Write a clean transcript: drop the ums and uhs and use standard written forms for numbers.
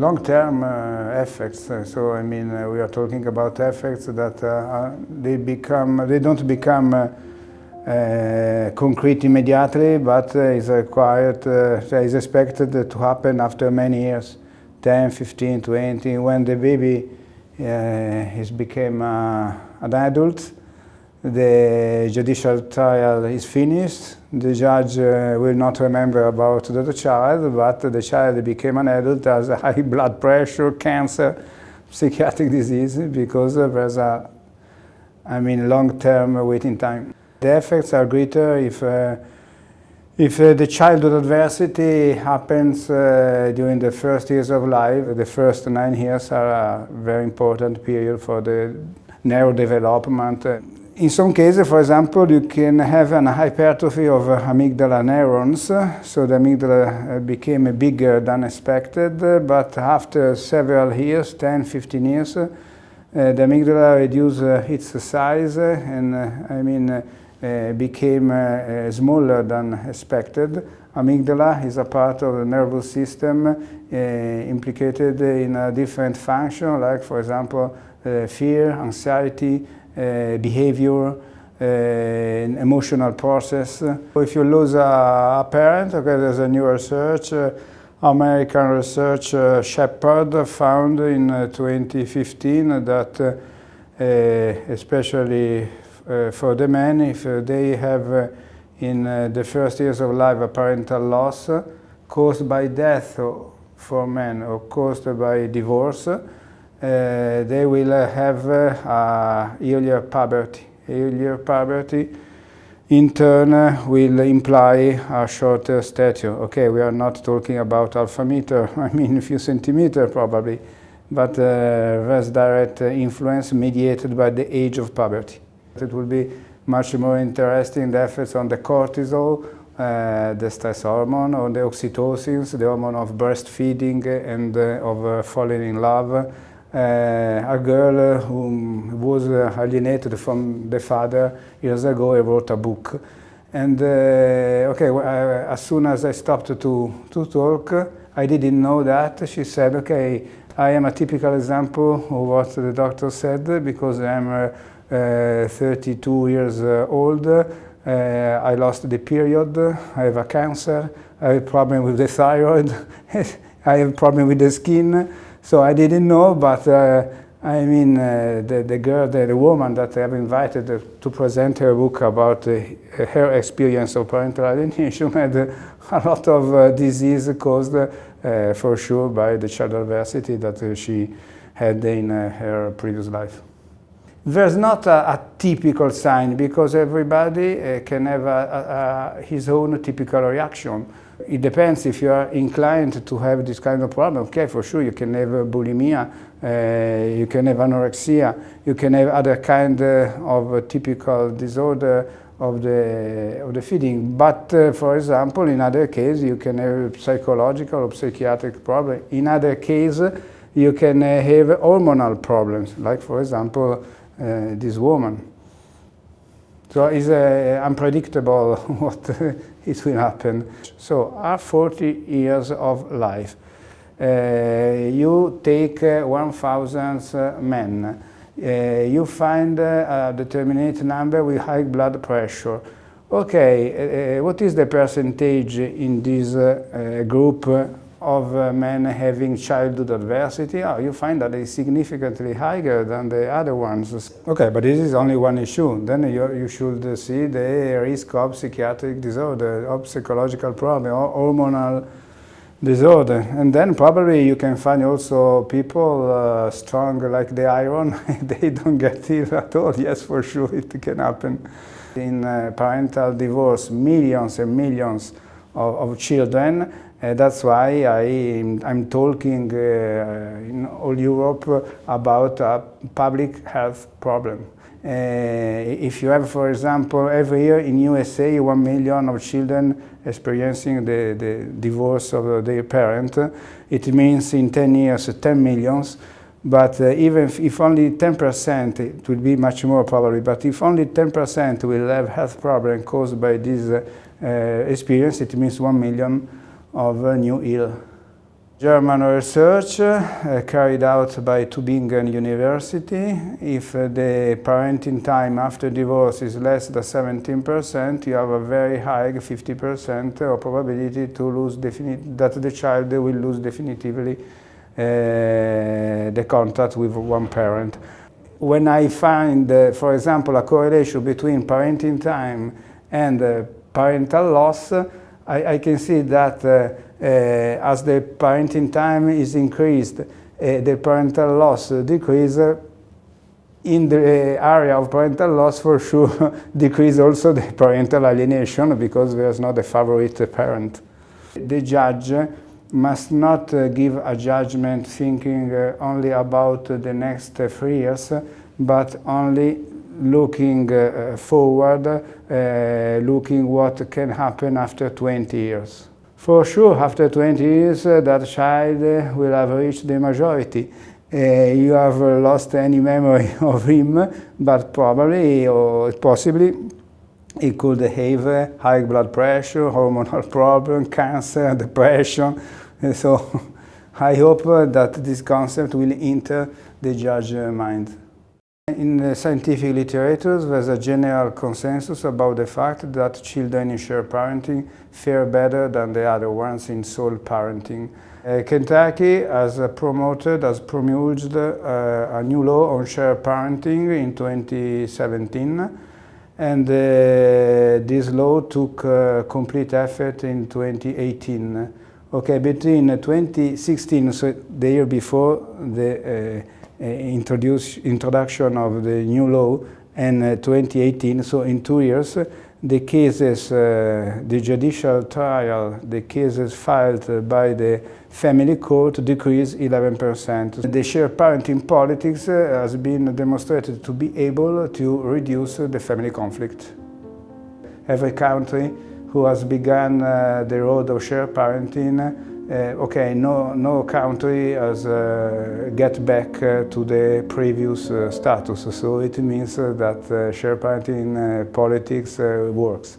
long-term effects. So I mean, we are talking about effects that they don't become concrete immediately, but is required, is expected to happen after many years, 10, 15, 20, when the baby has become an adult. The judicial trial is finished. The judge will not remember about the child, but the child became an adult, has a high blood pressure, cancer, psychiatric disease, because there's a, long-term waiting time. The effects are greater if the childhood adversity happens during the first years of life. The first 9 years are a very important period for the neurodevelopment. In some cases, for example, you can have an hypertrophy of amygdala neurons, so the amygdala became bigger than expected, but after several years, 10, 15 years, the amygdala reduced its size and became smaller than expected. Amygdala is a part of the nervous system implicated in a different function, like, for example, fear, anxiety, behavior, emotional process. If you lose a parent, okay, there's a new research, American research, Shepherd found in 2015 that especially for the men, if they have in the first years of life a parental loss caused by death for men or caused by divorce, they will have earlier puberty. Earlier puberty, in turn, will imply a shorter stature. Okay, we are not talking about half a meter, a few centimeters probably, but there's direct influence mediated by the age of puberty. It will be much more interesting, the effects on the cortisol, the stress hormone, or the oxytocin, the hormone of breastfeeding and of falling in love. A girl who was alienated from the father years ago wrote a book. And as soon as I stopped to talk, I didn't know that. She said, okay, I am a typical example of what the doctor said, because I'm 32 years old. I lost the period, I have a cancer, I have a problem with the thyroid, I have a problem with the skin. So I didn't know, but the girl, the woman that I have invited to present her book about her experience of parental alienation had a lot of disease caused for sure by the child adversity that she had in her previous life. There's not a typical sign, because everybody can have his own typical reaction. It depends if you are inclined to have this kind of problem. Okay, for sure, you can have bulimia, you can have anorexia, you can have other kind of typical disorder of the feeding. But for example, in other cases, you can have psychological or psychiatric problem. In other cases, you can have hormonal problems, like for example, this woman. So it's unpredictable what it will happen. So at 40 years of life, you take 1,000 men. You find a determinate number with high blood pressure. Okay, what is the percentage in this group of men having childhood adversity? Oh, you find that it's significantly higher than the other ones. Okay, but this is only one issue. Then you should see the risk of psychiatric disorder, of psychological problem, or hormonal disorder. And then probably you can find also people strong like the iron. They don't get ill at all. Yes, for sure, it can happen. In parental divorce, millions and millions of children. That's why I'm talking in all Europe about a public health problem. If you have, for example, every year in USA 1 million of children experiencing the divorce of their parent, it means in 10 years 10 millions. But even if only 10%, it will be much more probably, but if only 10% will have health problem caused by this experience, it means 1 million of new ill German research carried out by Tübingen University. If the parenting time after divorce is less than 17%, you have a very high 50% of probability to lose that the child will lose definitively the contact with one parent. When I find, for example, a correlation between parenting time and parental loss, I can see that as the parenting time is increased, the parental loss decreases. In the area of parental loss, for sure, decrease also the parental alienation because there's not a favorite parent. The judge must not give a judgment thinking only about the next 3 years, but only looking forward, looking what can happen after 20 years. For sure, after 20 years, that child will have reached the majority. You have lost any memory of him, but probably or possibly he could have high blood pressure, hormonal problem, cancer, depression. So I hope that this concept will enter the judge's mind. In the scientific literature, there's a general consensus about the fact that children in shared parenting fare better than the other ones in sole parenting. Kentucky has promulgated a new law on shared parenting in 2017, and this law took complete effect in 2018. Okay, between 2016, so the year before the introduction of the new law, and 2018, so in 2 years, the cases, the judicial trial, the cases filed by the family court decreased 11%. The shared parenting politics has been demonstrated to be able to reduce the family conflict. Every country who has begun the road of shared parenting, no country has get back to the previous status. So it means that shared parenting politics works.